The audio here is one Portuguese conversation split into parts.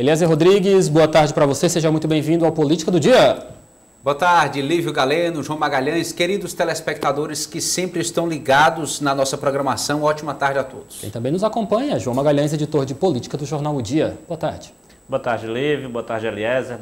Eliezer Rodrigues, boa tarde para você, seja muito bem-vindo ao Política do Dia. Boa tarde, Lívio Galeno, João Magalhães, queridos telespectadores que sempre estão ligados na nossa programação, ótima tarde a todos. Quem também nos acompanha, João Magalhães, editor de política do jornal O Dia. Boa tarde. Boa tarde, Lívio. Boa tarde, Eliezer.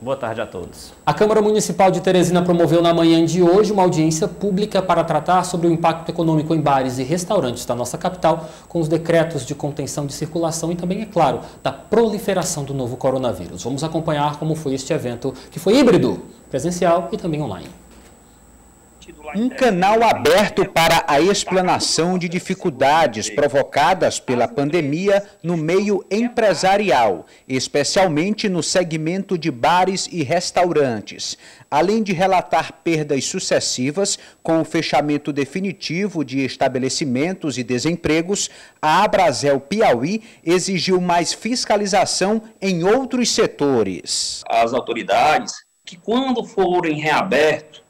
Boa tarde a todos. A Câmara Municipal de Teresina promoveu na manhã de hoje uma audiência pública para tratar sobre o impacto econômico em bares e restaurantes da nossa capital, com os decretos de contenção de circulação e também, é claro, da proliferação do novo coronavírus. Vamos acompanhar como foi este evento, que foi híbrido, presencial e também online. Um canal aberto para a explanação de dificuldades provocadas pela pandemia no meio empresarial, especialmente no segmento de bares e restaurantes. Além de relatar perdas sucessivas com o fechamento definitivo de estabelecimentos e desempregos, a Abrazel Piauí exigiu mais fiscalização em outros setores. As autoridades que, quando forem reabertos,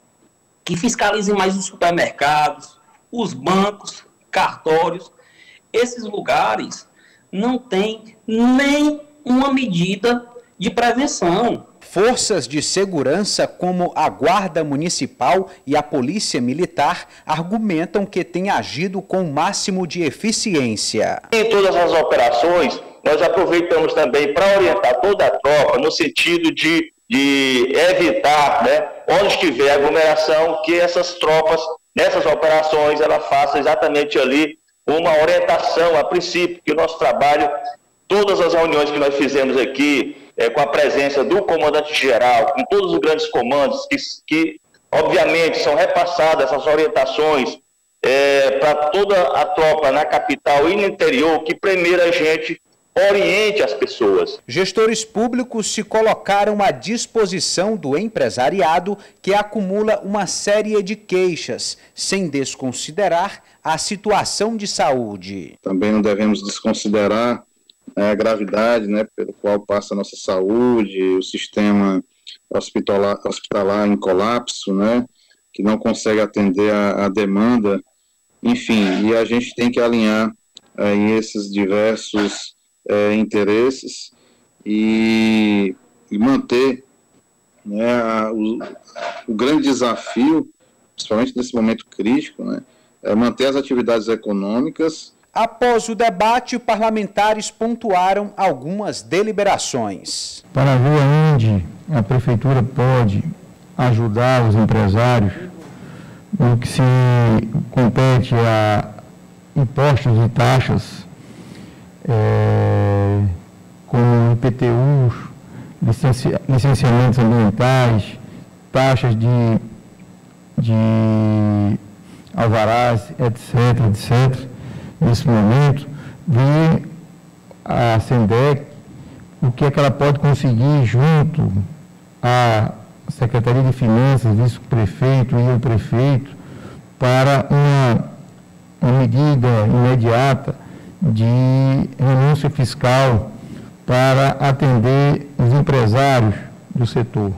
que fiscalizem mais os supermercados, os bancos, cartórios. Esses lugares não têm nem uma medida de prevenção. Forças de segurança como a Guarda Municipal e a Polícia Militar argumentam que têm agido com o máximo de eficiência. Em todas as operações, nós aproveitamos também para orientar toda a tropa no sentido de evitar, onde estiver aglomeração, que essas tropas, nessas operações, ela faça exatamente ali uma orientação a princípio, que o nosso trabalho, todas as reuniões que nós fizemos aqui, com a presença do comandante-geral, com todos os grandes comandos, que obviamente são repassadas essas orientações para toda a tropa na capital e no interior, que primeiro a gente oriente as pessoas. Gestores públicos se colocaram à disposição do empresariado, que acumula uma série de queixas, sem desconsiderar a situação de saúde. Também não devemos desconsiderar a gravidade, pelo qual passa a nossa saúde, o sistema hospitalar em colapso, que não consegue atender a demanda. Enfim, e a gente tem que alinhar aí esses diversos interesses e manter o grande desafio, principalmente nesse momento crítico, é manter as atividades econômicas. Após o debate, parlamentares pontuaram algumas deliberações. Para ver onde a Prefeitura pode ajudar os empresários no que se compete a impostos e taxas, como IPTUs, licenciamentos ambientais, taxas de alvarás, etc. Nesse momento, ver a SENDEC o que é que ela pode conseguir junto à Secretaria de Finanças, vice-prefeito e o prefeito, para uma medida imediata de renúncia fiscal para atender os empresários do setor.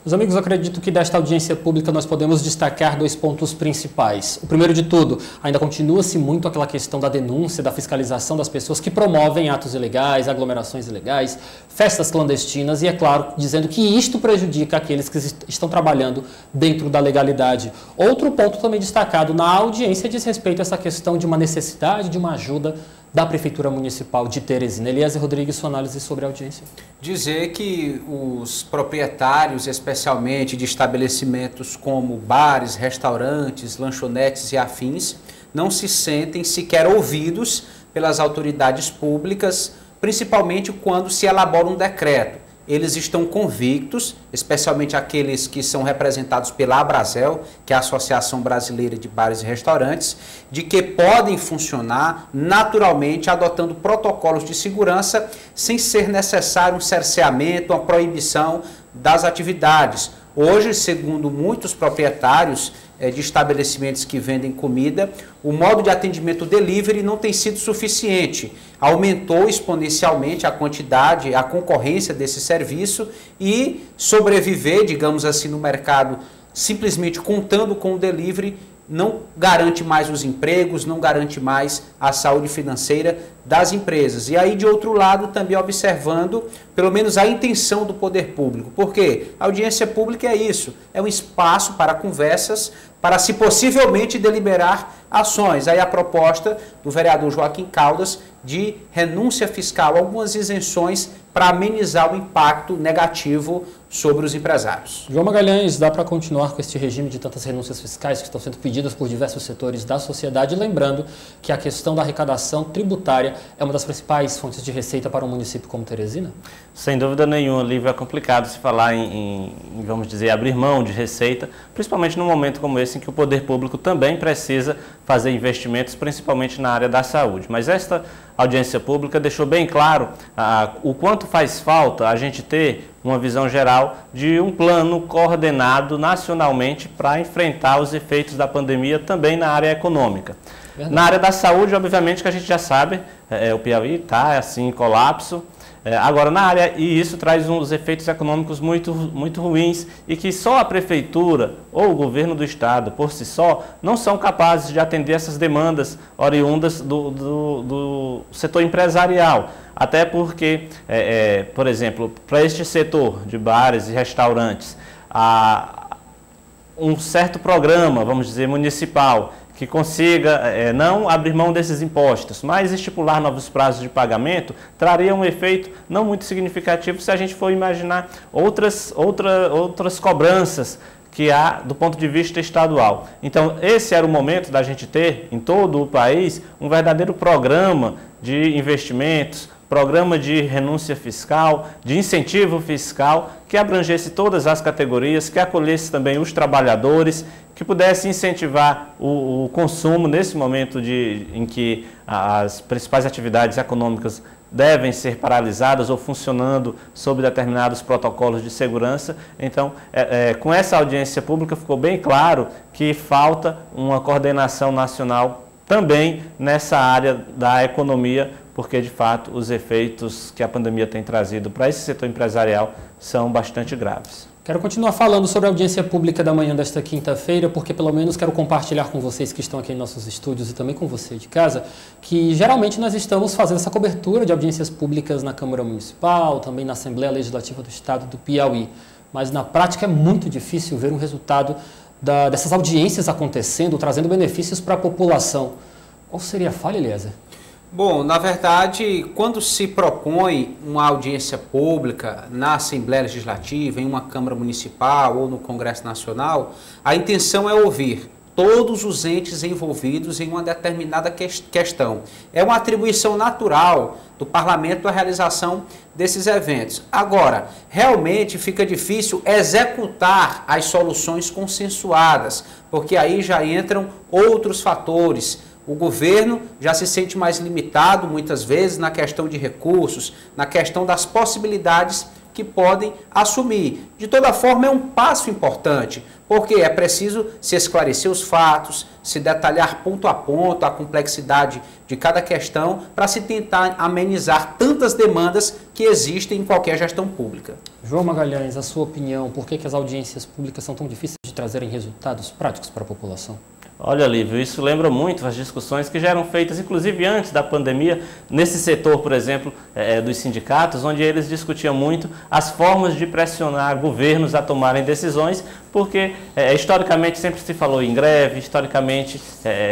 Meus amigos, eu acredito que desta audiência pública nós podemos destacar dois pontos principais. O primeiro de tudo, ainda continua-se muito aquela questão da denúncia, da fiscalização das pessoas que promovem atos ilegais, aglomerações ilegais, festas clandestinas e, é claro, dizendo que isto prejudica aqueles que estão trabalhando dentro da legalidade. Outro ponto também destacado na audiência diz respeito a essa questão de uma necessidade, de uma ajuda da Prefeitura Municipal de Teresina. Eliezer Rodrigues, sua análise sobre a audiência. Dizer que os proprietários, especialmente de estabelecimentos como bares, restaurantes, lanchonetes e afins, não se sentem sequer ouvidos pelas autoridades públicas, principalmente quando se elabora um decreto. Eles estão convictos, especialmente aqueles que são representados pela Abrazel, que é a Associação Brasileira de Bares e Restaurantes, de que podem funcionar naturalmente adotando protocolos de segurança sem ser necessário um cerceamento, uma proibição das atividades. Hoje, segundo muitos proprietários de estabelecimentos que vendem comida, o modo de atendimento delivery não tem sido suficiente. Aumentou exponencialmente a quantidade, a concorrência desse serviço e sobreviver, digamos assim, no mercado simplesmente contando com o delivery não garante mais os empregos, não garante mais a saúde financeira das empresas. E aí, de outro lado, também observando, pelo menos, a intenção do poder público. Por quê? A audiência pública é isso, é um espaço para conversas, para, se possivelmente, deliberar ações. Aí a proposta do vereador Joaquim Caldas de renúncia fiscal, algumas isenções para amenizar o impacto negativo sobre os empresários. João Magalhães, dá para continuar com este regime de tantas renúncias fiscais que estão sendo pedidas por diversos setores da sociedade, lembrando que a questão da arrecadação tributária é uma das principais fontes de receita para um município como Teresina? Sem dúvida nenhuma, Lívia, é complicado se falar vamos dizer, abrir mão de receita, principalmente num momento como esse em que o poder público também precisa fazer investimentos, principalmente na área da saúde. Mas esta audiência pública deixou bem claro o quanto faz falta a gente ter uma visão geral de um plano coordenado nacionalmente para enfrentar os efeitos da pandemia também na área econômica. Verdade. Na área da saúde, obviamente que a gente já sabe, o Piauí está assim em colapso. Agora, na área, e isso traz uns efeitos econômicos muito ruins e que só a prefeitura ou o governo do estado, por si só, não são capazes de atender essas demandas oriundas do setor empresarial. Até porque, por exemplo, para este setor de bares e restaurantes, um certo programa, vamos dizer, municipal, que consiga não abrir mão desses impostos, mas estipular novos prazos de pagamento, traria um efeito não muito significativo se a gente for imaginar outras cobranças que há do ponto de vista estadual. Então, esse era o momento da gente ter, em todo o país, um verdadeiro programa de investimentos, programa de renúncia fiscal, de incentivo fiscal, que abrangesse todas as categorias, que acolhesse também os trabalhadores, que pudesse incentivar o consumo nesse momento em que as principais atividades econômicas devem ser paralisadas ou funcionando sob determinados protocolos de segurança. Então, com essa audiência pública ficou bem claro que falta uma coordenação nacional também nessa área da economia, porque de fato os efeitos que a pandemia tem trazido para esse setor empresarial são bastante graves. Quero continuar falando sobre a audiência pública da manhã desta quinta-feira, porque pelo menos quero compartilhar com vocês que estão aqui em nossos estúdios e também com você de casa, que geralmente nós estamos fazendo essa cobertura de audiências públicas na Câmara Municipal, também na Assembleia Legislativa do Estado do Piauí. Mas na prática é muito difícil ver um resultado dessas audiências acontecendo, trazendo benefícios para a população. Qual seria a falha, Eliezer? Bom, na verdade, quando se propõe uma audiência pública na Assembleia Legislativa, em uma Câmara Municipal ou no Congresso Nacional, a intenção é ouvir todos os entes envolvidos em uma determinada questão. É uma atribuição natural do Parlamento a realização desses eventos. Agora, realmente fica difícil executar as soluções consensuadas, porque aí já entram outros fatores. O governo já se sente mais limitado, muitas vezes, na questão de recursos, na questão das possibilidades que podem assumir. De toda forma, é um passo importante, porque é preciso se esclarecer os fatos, se detalhar ponto a ponto a complexidade de cada questão, para se tentar amenizar tantas demandas que existem em qualquer gestão pública. João Magalhães, a sua opinião, por que as audiências públicas são tão difíceis de trazerem resultados práticos para a população? Olha, Lívio, isso lembra muito as discussões que já eram feitas, inclusive antes da pandemia, nesse setor, por exemplo, dos sindicatos, onde eles discutiam muito as formas de pressionar governos a tomarem decisões, porque historicamente sempre se falou em greve, historicamente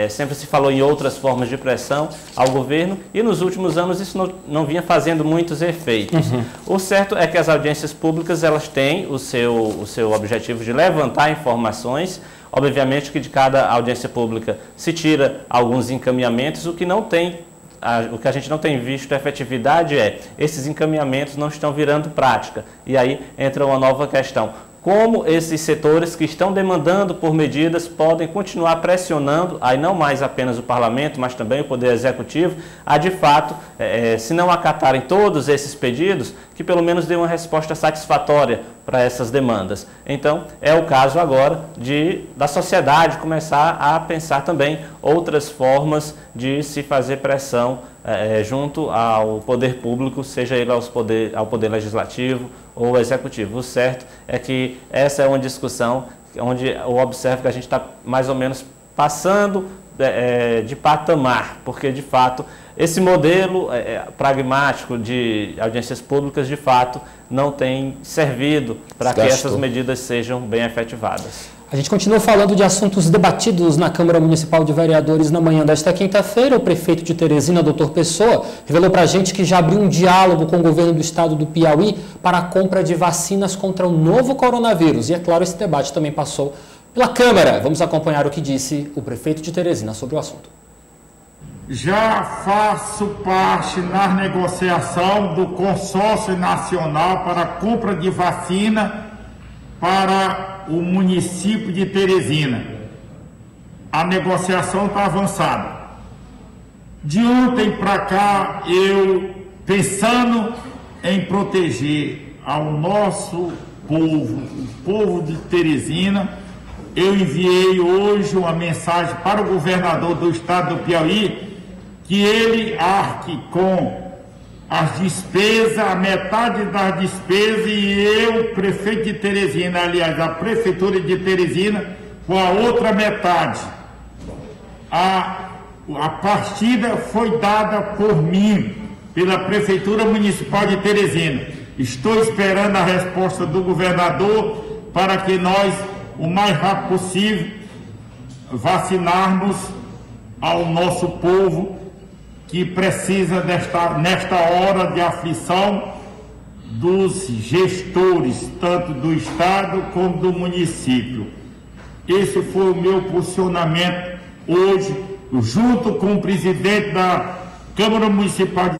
sempre se falou em outras formas de pressão ao governo, e nos últimos anos isso não vinha fazendo muitos efeitos. O certo é que as audiências públicas elas têm o seu objetivo de levantar informações. Obviamente que de cada audiência pública se tira alguns encaminhamentos, o que a gente não tem visto efetividade esses encaminhamentos não estão virando prática. E aí entra uma nova questão. Como esses setores que estão demandando por medidas podem continuar pressionando, aí não mais apenas o Parlamento, mas também o Poder Executivo, a de fato, se não acatarem todos esses pedidos, que pelo menos dê uma resposta satisfatória para essas demandas. Então, é o caso agora da sociedade começar a pensar também outras formas de se fazer pressão junto ao poder público, seja ele ao poder legislativo ou executivo. O certo é que essa é uma discussão onde eu observo que a gente está mais ou menos passando de patamar, porque de fato esse modelo pragmático de audiências públicas de fato não tem servido para que essas medidas sejam bem efetivadas. A gente continua falando de assuntos debatidos na Câmara Municipal de Vereadores na manhã desta quinta-feira. O prefeito de Teresina, Dr. Pessoa, revelou para a gente que já abriu um diálogo com o governo do estado do Piauí para a compra de vacinas contra o novo coronavírus. E é claro, esse debate também passou pela Câmara. Vamos acompanhar o que disse o prefeito de Teresina sobre o assunto. Já faço parte na negociação do consórcio nacional para a compra de vacina para o município de Teresina. A negociação está avançada. De ontem para cá, eu, pensando em proteger ao nosso povo, o povo de Teresina, eu enviei hoje uma mensagem para o governador do estado do Piauí que ele arque com as despesas, a metade das despesas, e eu, prefeito de Teresina, aliás, a prefeitura de Teresina, com a outra metade. A partida foi dada por mim, pela Prefeitura Municipal de Teresina. Estou esperando a resposta do governador para que nós, o mais rápido possível, vacinarmos ao nosso povo que precisa, nesta hora de aflição, dos gestores, tanto do Estado como do município. Esse foi o meu posicionamento hoje, junto com o presidente da Câmara Municipal de...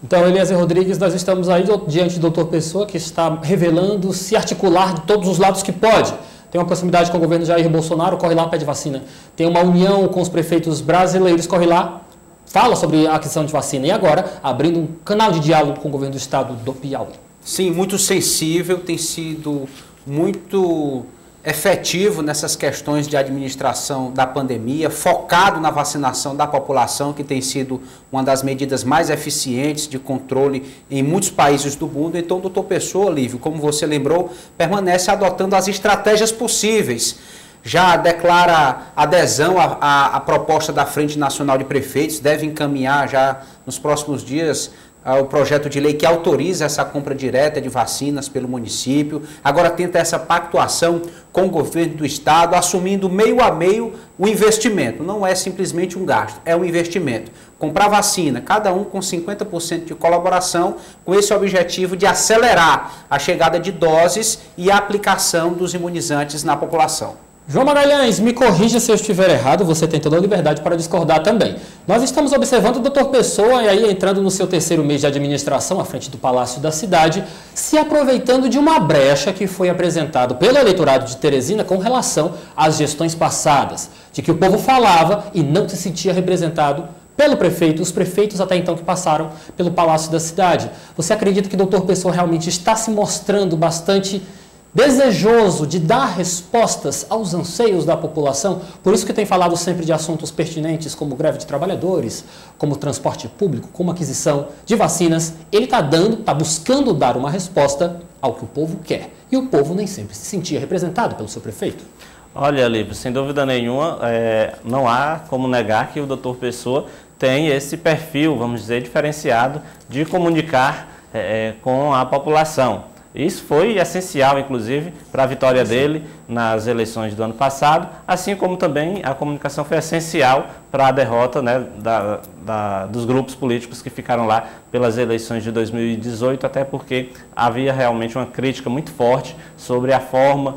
Então, Eliezer Rodrigues, nós estamos aí diante do Dr. Pessoa, que está revelando se articular de todos os lados que pode. Tem uma proximidade com o governo Jair Bolsonaro, corre lá, pede vacina. Tem uma união com os prefeitos brasileiros, corre lá, fala sobre a aquisição de vacina. E agora, abrindo um canal de diálogo com o governo do estado do Piauí. Sim, muito sensível, tem sido muito efetivo nessas questões de administração da pandemia, focado na vacinação da população, que tem sido uma das medidas mais eficientes de controle em muitos países do mundo. Então, o doutor Pessoa, Lívio, como você lembrou, permanece adotando as estratégias possíveis. Já declara adesão à proposta da Frente Nacional de Prefeitos, deve encaminhar já nos próximos dias o projeto de lei que autoriza essa compra direta de vacinas pelo município. Agora tenta essa pactuação com o governo do estado, assumindo meio a meio o investimento. Não é simplesmente um gasto, é um investimento. Comprar vacina, cada um com 50% de colaboração, com esse objetivo de acelerar a chegada de doses e a aplicação dos imunizantes na população. João Magalhães, me corrija se eu estiver errado, você tem toda a liberdade para discordar também. Nós estamos observando o doutor Pessoa, e aí entrando no seu terceiro mês de administração, à frente do Palácio da Cidade, se aproveitando de uma brecha que foi apresentado pelo eleitorado de Teresina com relação às gestões passadas, de que o povo falava e não se sentia representado pelo prefeito, os prefeitos até então que passaram pelo Palácio da Cidade. Você acredita que o doutor Pessoa realmente está se mostrando bastante desejoso de dar respostas aos anseios da população? Por isso que tem falado sempre de assuntos pertinentes como greve de trabalhadores, como transporte público, como aquisição de vacinas. Ele está buscando dar uma resposta ao que o povo quer. E o povo nem sempre se sentia representado pelo seu prefeito. Olha, Lívio, sem dúvida nenhuma, não há como negar que o doutor Pessoa tem esse perfil, vamos dizer, diferenciado de comunicar com a população. Isso foi essencial, inclusive, para a vitória dele nas eleições do ano passado, assim como também a comunicação foi essencial para a derrota, né, dos grupos políticos que ficaram lá pelas eleições de 2018, até porque havia realmente uma crítica muito forte sobre a forma,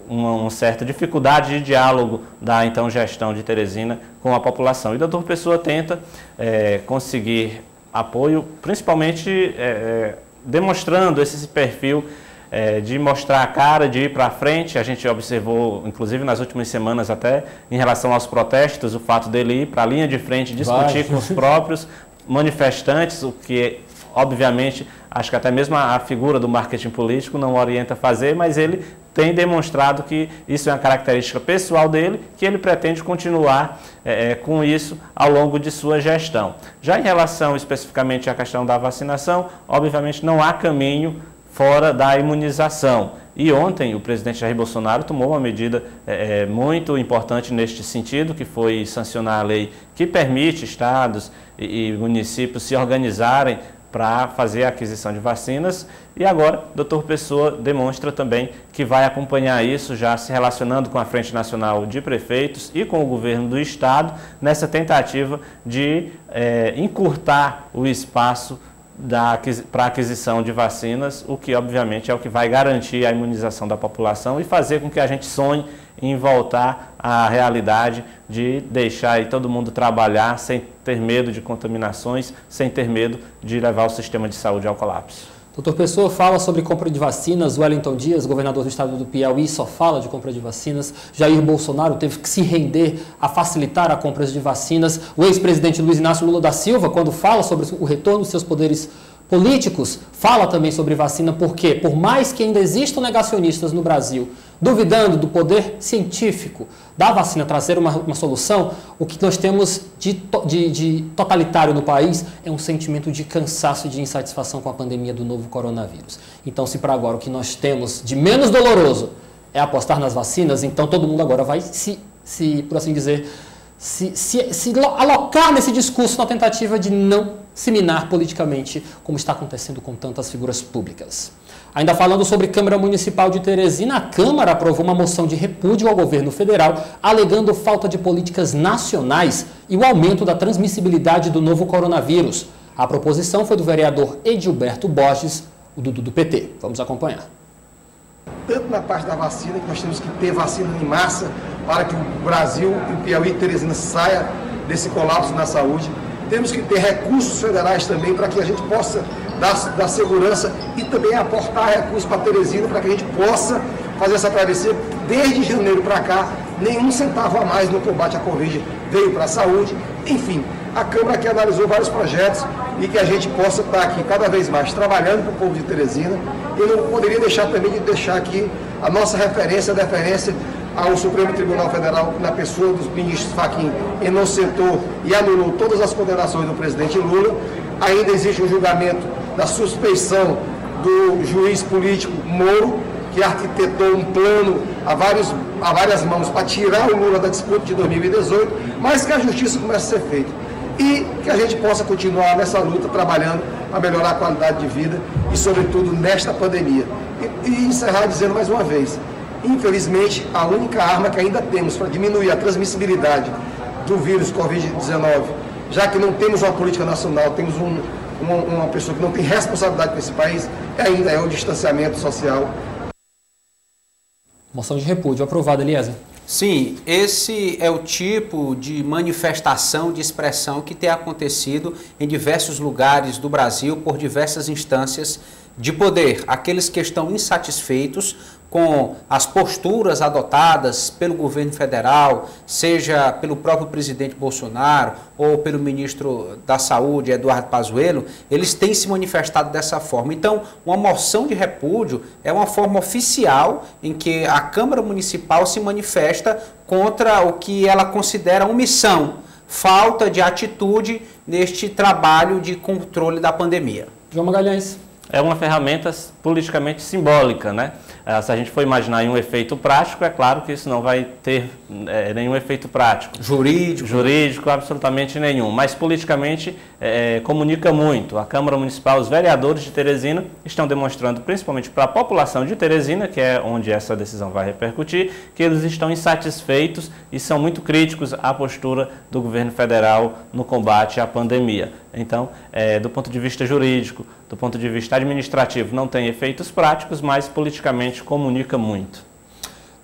uma certa dificuldade de diálogo da então gestão de Teresina com a população. E o doutor Pessoa tenta conseguir apoio, principalmente demonstrando esse perfil de mostrar a cara, de ir para frente. A gente observou, inclusive nas últimas semanas até, em relação aos protestos, o fato dele ir para a linha de frente, discutir com os próprios manifestantes, o que, obviamente, acho que até mesmo a figura do marketing político não orienta a fazer, mas ele tem demonstrado que isso é uma característica pessoal dele, que ele pretende continuar com isso ao longo de sua gestão. Já em relação especificamente à questão da vacinação, obviamente não há caminho fora da imunização. E ontem o presidente Jair Bolsonaro tomou uma medida muito importante neste sentido, que foi sancionar a lei que permite estados e municípios se organizarem para fazer a aquisição de vacinas. E agora o Dr. Pessoa demonstra também que vai acompanhar isso, já se relacionando com a Frente Nacional de Prefeitos e com o governo do estado, nessa tentativa de encurtar o espaço para a aquisição de vacinas, o que obviamente é o que vai garantir a imunização da população e fazer com que a gente sonhe em voltar à realidade de deixar aí todo mundo trabalhar sem ter medo de contaminações, sem ter medo de levar o sistema de saúde ao colapso. Doutor Pessoa fala sobre compra de vacinas. Wellington Dias, governador do estado do Piauí, só fala de compra de vacinas. Jair Bolsonaro teve que se render a facilitar a compra de vacinas. O ex-presidente Luiz Inácio Lula da Silva, quando fala sobre o retorno dos seus poderes políticos, fala também sobre vacina, porque por mais que ainda existam negacionistas no Brasil, duvidando do poder científico da vacina trazer uma solução, o que nós temos de totalitário no país é um sentimento de cansaço e de insatisfação com a pandemia do novo coronavírus. Então, se para agora o que nós temos de menos doloroso é apostar nas vacinas, então todo mundo agora vai por assim dizer, se alocar nesse discurso na tentativa de não se minar politicamente, como está acontecendo com tantas figuras públicas. Ainda falando sobre Câmara Municipal de Teresina, a Câmara aprovou uma moção de repúdio ao governo federal, alegando falta de políticas nacionais e o aumento da transmissibilidade do novo coronavírus. A proposição foi do vereador Edilberto Borges, o Dudu do PT. Vamos acompanhar. Tanto na parte da vacina, que nós temos que ter vacina em massa para que o Brasil, e o Piauí e Teresina saia desse colapso na saúde. Temos que ter recursos federais também para que a gente possa dar segurança e também aportar recursos para Teresina para que a gente possa fazer essa travessia. Desde janeiro para cá, nenhum centavo a mais no combate à Covid veio para a saúde. Enfim, a Câmara aqui analisou vários projetos e que a gente possa estar aqui cada vez mais trabalhando para o povo de Teresina. Eu não poderia deixar também de deixar aqui a nossa referência, a deferência ao Supremo Tribunal Federal, na pessoa dos ministros Fachin, inocentou e anulou todas as condenações do presidente Lula. Ainda existe um julgamento da suspeição do juiz político Moro, que arquitetou um plano a várias mãos para tirar o Lula da disputa de 2018, mas que a justiça comece a ser feita. E que a gente possa continuar nessa luta, trabalhando para melhorar a qualidade de vida e, sobretudo, nesta pandemia. E encerrar dizendo mais uma vez, infelizmente, a única arma que ainda temos para diminuir a transmissibilidade do vírus Covid-19, já que não temos uma política nacional, temos uma pessoa que não tem responsabilidade com esse país, ainda é o distanciamento social. Moção de repúdio aprovada, Eliezer. Sim, esse é o tipo de manifestação, de expressão que tem acontecido em diversos lugares do Brasil por diversas instâncias de poder. Aqueles que estão insatisfeitos com as posturas adotadas pelo governo federal, seja pelo próprio presidente Bolsonaro ou pelo ministro da Saúde, Eduardo Pazuello, eles têm se manifestado dessa forma. Então, uma moção de repúdio é uma forma oficial em que a Câmara Municipal se manifesta contra o que ela considera omissão, falta de atitude neste trabalho de controle da pandemia. João Magalhães. É uma ferramenta politicamente simbólica, né? Se a gente for imaginar em um efeito prático, é claro que isso não vai ter nenhum efeito prático. Jurídico, absolutamente nenhum. Mas politicamente comunica muito. A Câmara Municipal, os vereadores de Teresina estão demonstrando, principalmente para a população de Teresina, que é onde essa decisão vai repercutir, que eles estão insatisfeitos e são muito críticos à postura do governo federal no combate à pandemia. Então, do ponto de vista jurídico, do ponto de vista administrativo, não tem efeitos práticos, mas politicamente comunica muito.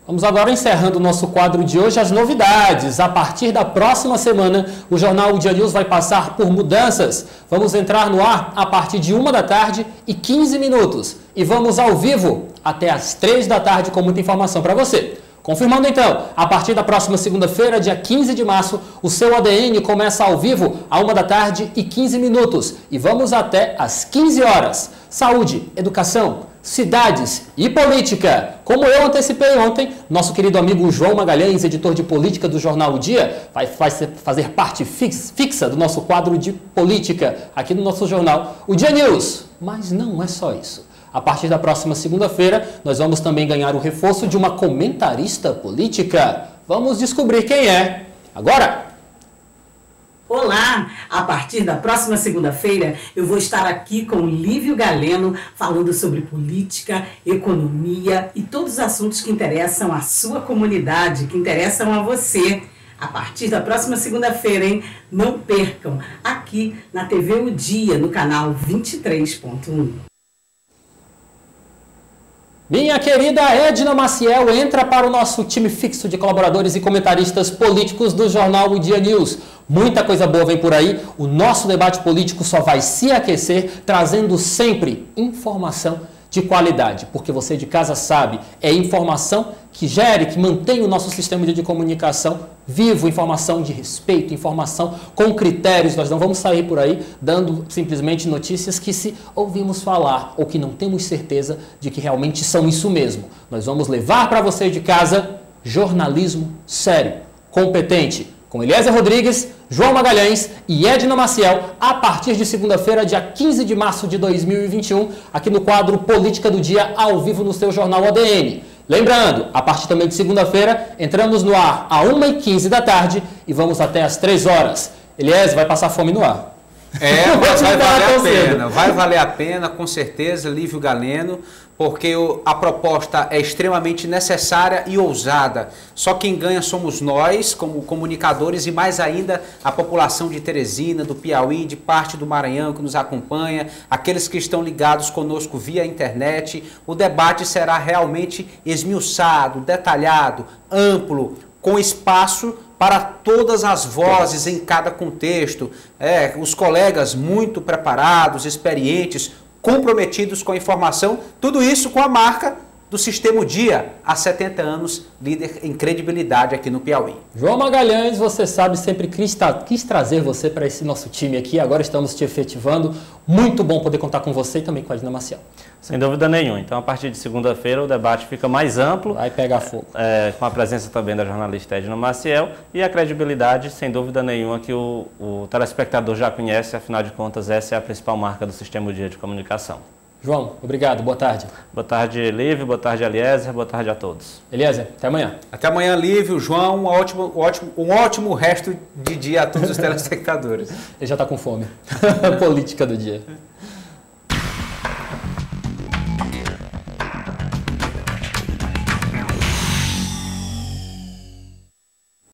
Vamos agora encerrando o nosso quadro de hoje, as novidades. A partir da próxima semana, o Jornal O Dia News vai passar por mudanças. Vamos entrar no ar a partir de 1h15 e vamos ao vivo até às 3 da tarde com muita informação para você. Confirmando então, a partir da próxima segunda-feira, dia 15 de março, o seu ADN começa ao vivo a 1h15 e vamos até às 15 horas. Saúde, educação, cidades e política. Como eu antecipei ontem, nosso querido amigo João Magalhães, editor de política do Jornal O Dia, vai fazer parte fixa do nosso quadro de política aqui no nosso jornal O Dia News. Mas não é só isso. A partir da próxima segunda-feira, nós vamos também ganhar o reforço de uma comentarista política. Vamos descobrir quem é agora! Olá! A partir da próxima segunda-feira eu vou estar aqui com Lívio Galeno falando sobre política, economia e todos os assuntos que interessam à sua comunidade, que interessam a você. A partir da próxima segunda-feira, hein? Não percam, aqui na TV O Dia, no canal 23.1. Minha querida Edna Maciel entra para o nosso time fixo de colaboradores e comentaristas políticos do jornal O Dia News. Muita coisa boa vem por aí. O nosso debate político só vai se aquecer, trazendo sempre informação de qualidade. Porque você de casa sabe, é informação que gere, que mantém o nosso sistema de comunicação vivo, informação de respeito, informação com critérios. Nós não vamos sair por aí dando simplesmente notícias que se ouvimos falar ou que não temos certeza de que realmente são isso mesmo. Nós vamos levar para você de casa jornalismo sério, competente, com Eliezer Rodrigues, João Magalhães e Edna Maciel, a partir de segunda-feira, dia 15 de março de 2021, aqui no quadro Política do Dia, ao vivo no seu jornal ADN. Lembrando, a partir também de segunda-feira, entramos no ar às 1h15 da tarde e vamos até às 3 horas. Eliezer, vai passar fome no ar. Mas vai valer a pena, vai valer a pena, com certeza, Lívio Galeno, porque a proposta é extremamente necessária e ousada. Só quem ganha somos nós, como comunicadores, e mais ainda a população de Teresina, do Piauí, de parte do Maranhão que nos acompanha, aqueles que estão ligados conosco via internet. O debate será realmente esmiuçado, detalhado, amplo, com espaço para todas as vozes em cada contexto. Os colegas muito preparados, experientes, comprometidos com a informação, tudo isso com a marca do Sistema O Dia, há 70 anos, líder em credibilidade aqui no Piauí. João Magalhães, você sabe, sempre quis trazer você para esse nosso time aqui, agora estamos te efetivando. Muito bom poder contar com você e também com a Edna Maciel. Sem dúvida nenhuma. Então, a partir de segunda-feira, o debate fica mais amplo. Vai pegar fogo. Com a presença também da jornalista Edna Maciel e a credibilidade, sem dúvida nenhuma, que o telespectador já conhece. Afinal de contas, essa é a principal marca do Sistema O Dia de Comunicação. João, obrigado. Boa tarde. Boa tarde, Lívio. Boa tarde, Eliezer. Boa tarde a todos. Eliezer, até amanhã. Até amanhã, Lívio, João. Um ótimo resto de dia a todos os telespectadores. Ele já está com fome. Política do dia.